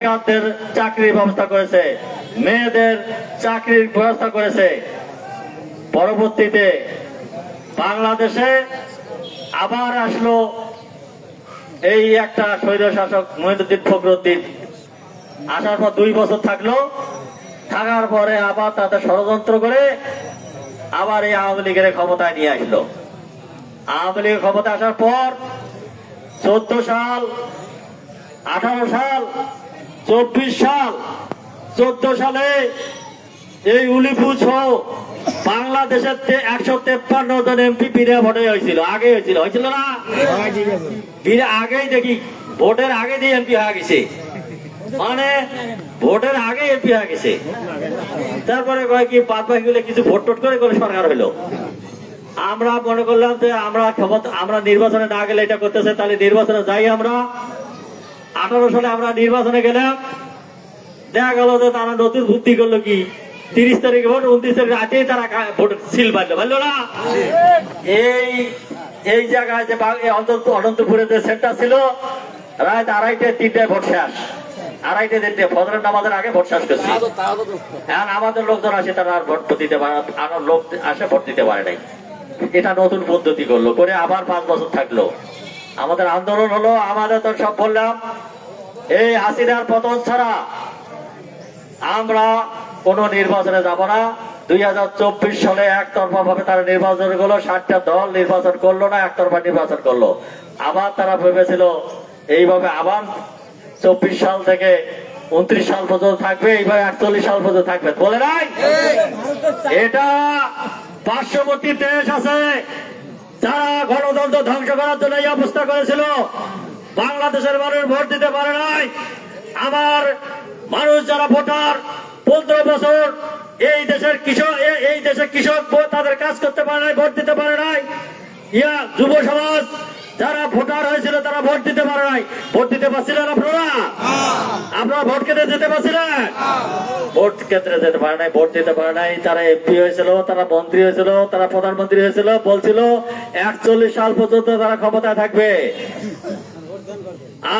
চাকরির ব্যবস্থা করেছে, মেয়েদের চাকরির ব্যবস্থা করেছে। পরবর্তীতে বাংলাদেশে আবার আসলো এই একটা স্বৈর শাসক মহিউদ্দিন ফখরুদ্দিন। আসার পর 2 বছর থাকলো, থাকার পরে আবার তাদের ষড়যন্ত্র করে আবার এই আওয়ামী লীগের ক্ষমতায় নিয়ে আসলো। আওয়ামী লীগের ক্ষমতা আসার পর 14 সাল, 18 সাল, 24 সাল, 14 সালে এই উলিপুর সহ বাংলাদেশের 153 জন এমপি বিনা ভোটে হয়েছিল। আগে হয়েছিল না, বিনা আগেই দেখি ভোটের আগে দিয়ে এমপি হয়ে গেছে, মানে ভোটের আগে এমপি হয়ে গেছে। তারপরে কয় কি বাদ বাকি গুলো কিছু ভোট টোট করে সরকার হইলো। আমরা মনে করলাম যে আমরা নির্বাচনে না গেলে এটা করতেছে, তাহলে নির্বাচনে যাই। আমরা 18 সালে আমরা নির্বাচনে গেলাম, দেখা গেল যে তারা নতুন বুদ্ধি করলো কি 30 তারিখে ভোট, 29 তারিখ রাতেই তারা ভোট সিল বাঁধলো না। এই জায়গায় যে অনন্তপুরে যে সেন্টার ছিল, রাত 2:30 3টায় ভোট শেষ, 2:30 3টে ফজরের নামাজের আগে ভোট শেষ করছি। এখন আমাদের লোকজন আসে, তারা আর ভোট দিতে পারে, আরো লোক আসে ভোট দিতে পারে নাই। এটা নতুন পদ্ধতি করলো, করে আবার 5 বছর থাকলো। আমাদের আন্দোলন হলো, আমাদের তো সব বললাম এই হাসিনার পতন ছাড়া আমরা কোন নির্বাচনে যাব না। 2024 সালে একতরফা ভাবে তারা নির্বাচন করলো, 60টা দল নির্বাচন করলো না, একতরফা নির্বাচন করলো। আবার তারা ভেবেছিল এইভাবে আবার 24 সাল থেকে 29 সাল পর্যন্ত থাকবে, এইভাবে 48 সাল পর্যন্ত থাকবে, বলে নাই। এটা পার্শ্ববর্তী দেশ আছে যারা গণতন্ত্র ধ্বংস করার জন্য এই অবস্থা করেছিল। বাংলাদেশের মানুষ ভোট দিতে পারে নাই। আমার মানুষ যারা ভোটার 15 বছর এই দেশের কৃষক তাদের কাজ করতে পারে নাই, ভোট দিতে পারে নাই। যুব সমাজ যারা ভোটার হয়েছিল তারা ভোট দিতে পারে নাই। ভোট দিতে পারছিলেন আপনারা ভোট কেন্দ্রে যেতে পারছিলেন? ভোট কেন্দ্রে যেতে পারে নাই, ভোট দিতে পারে নাই। তারা এমপি হয়েছিল, তারা মন্ত্রী হয়েছিল, তারা প্রধানমন্ত্রী হয়েছিল, বলছিল 41 সাল পর্যন্ত তারা ক্ষমতায় থাকবে।